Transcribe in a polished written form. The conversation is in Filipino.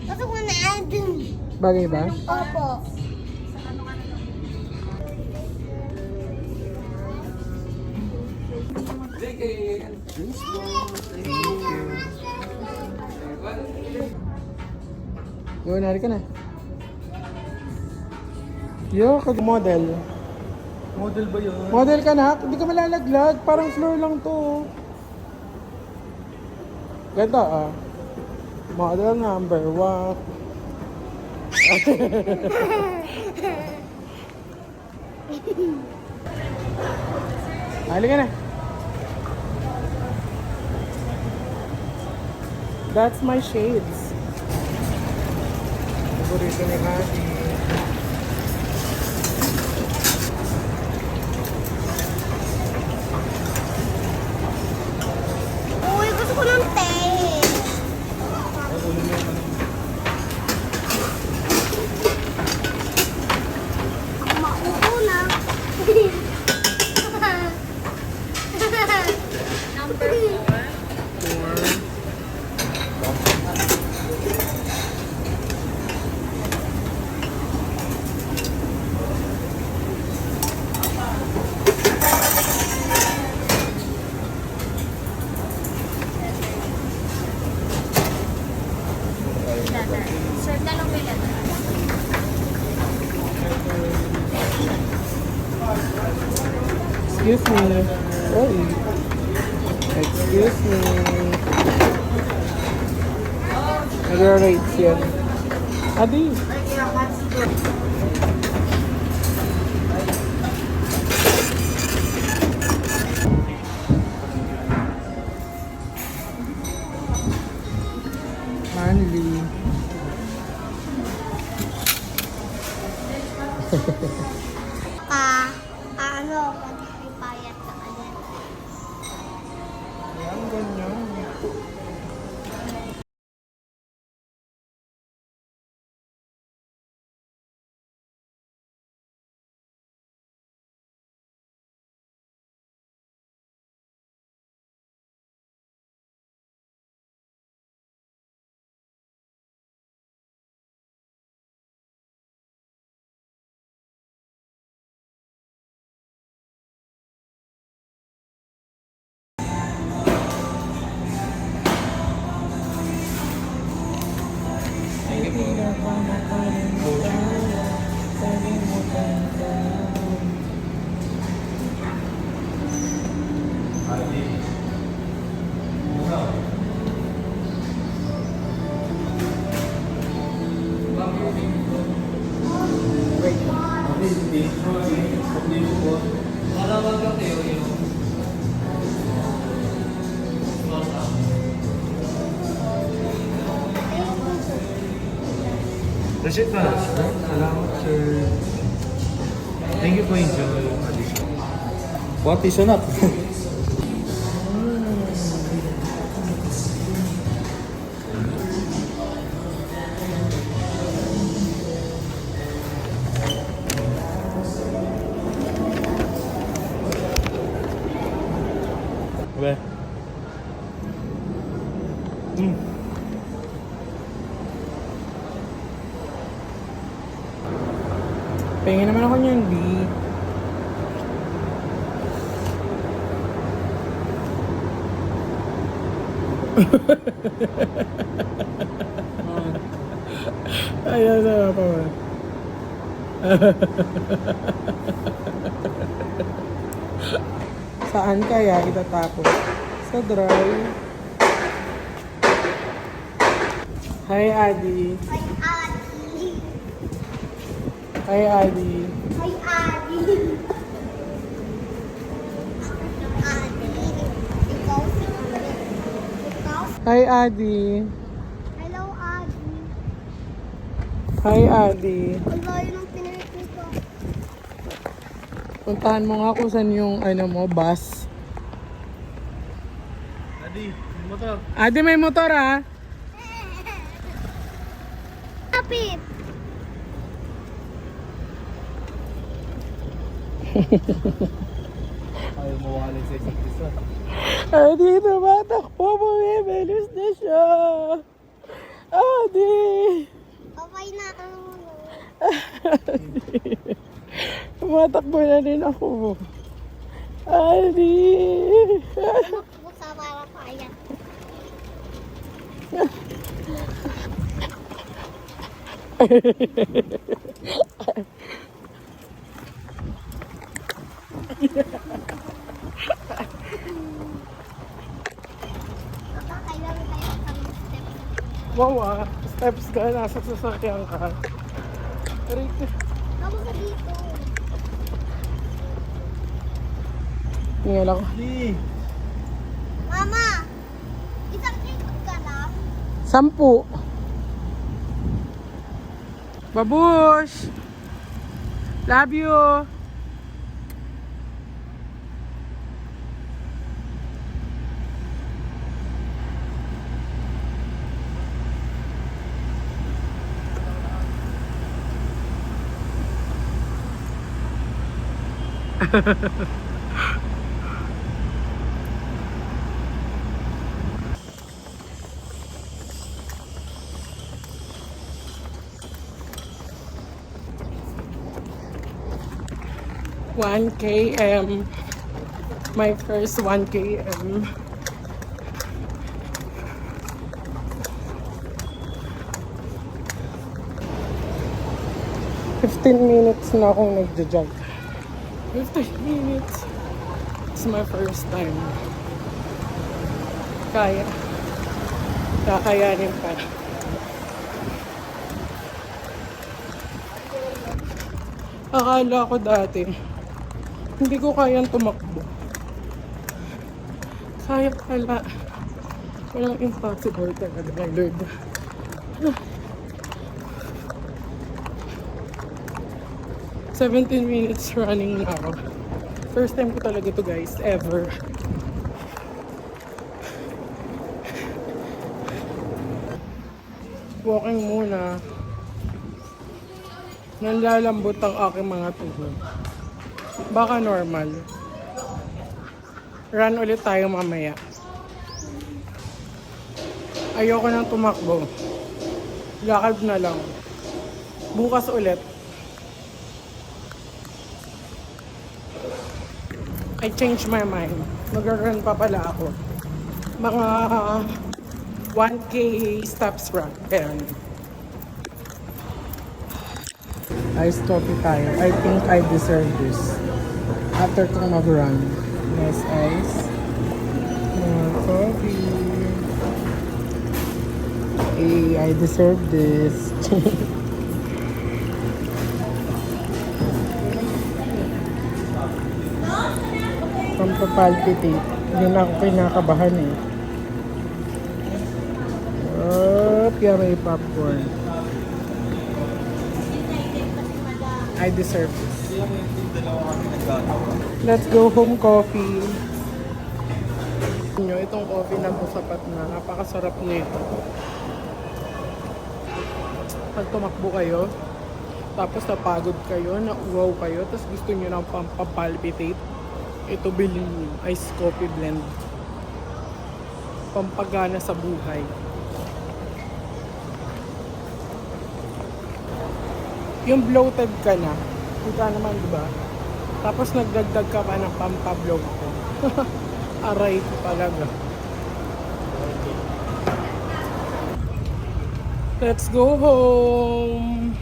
Pasok mo na dun. Bagay ba? Opo. Yo, nari ka na. Yo, model. Model ba yun? Model ka na? Hindi ka malalaglag. Parang floor lang to. Ganda ah. Model number 1. Halika na. That's my shades. Paborito ni Ate. Uy, gusto ko ng te. Maupo na. Number 4. Sir, talong may letter. Excuse me. Oy. Excuse me. Nag-rates yan. Adi. Manly. Ano, pag-ipayat ka agad. Yan, ganyan. Receipt ba? Salamat, sir. Thank you po, enjoy. What is on up? Where? Pengen naman ako niyan, B. Ayaw na pa ba? Saan kaya itatapos? Sa dry. Hi, Adi. Ay, Adi. Hi, Adi. Ay, Adi. Adi. Ikaw? Ikaw? Hi, Adi. Hello, Adi. Hi, Adi. Ang layo ng pinilit nito. Puntahan mo nga kung saan yung bus. Adi, motor. Adi, may motor ah. Kapit. Ayaw mo wala sa isang isa. Adi, tumatakbo. Bumibilis na siya. Adi. Okay na ano. Tumatakbo na din ako. Adi. Buksa para kaya. Kailangan tayo kami step. Wow, steps ka. Nasa sasakyan ka. Rito. Ako sa dito. Tingnan ako. Di. Mama! Isang ikot ka lang? 10. Babush! Love you! One km. My first 1 km. $15 na akong nagja-jog. 15 minutes. It's my first time. Kaya. Kakayanin pa. Akala ko dati, hindi ko kayang tumakbo. Kaya pala. Walang impossible talaga, my Lord. Ah. 17 minutes running na ako. First time ko talaga to guys, ever. Walking muna. Nanlalambot ang aking mga tuhod. Baka normal. Run ulit tayo mamaya. Ayoko nang tumakbo. Lakad na lang. Bukas ulit. I changed my mind. Mag-run pa pala ako. Mga 1K steps run. Ayan. Iced coffee tayo. I think I deserve this. After kong mag-run. Nice ice. More coffee. Hey, I deserve this. Pampapalpitate. Hindi na ako pinakabahan eh. Yummy popcorn. I deserve this. Let's go home coffee. Itong coffee na to sapat na. Napakasarap nito. Pag tumakbo kayo, tapos napagod kayo, na-wow kayo, tapos gusto nyo ng pampapalpitate, ito bilhin nyo. Iced coffee blend. Pampagana sa buhay. Yung bloated ka na, kita naman diba? Tapos nagdagdag ka pa ng pampabloat ko. Aray ko talaga. Let's go home!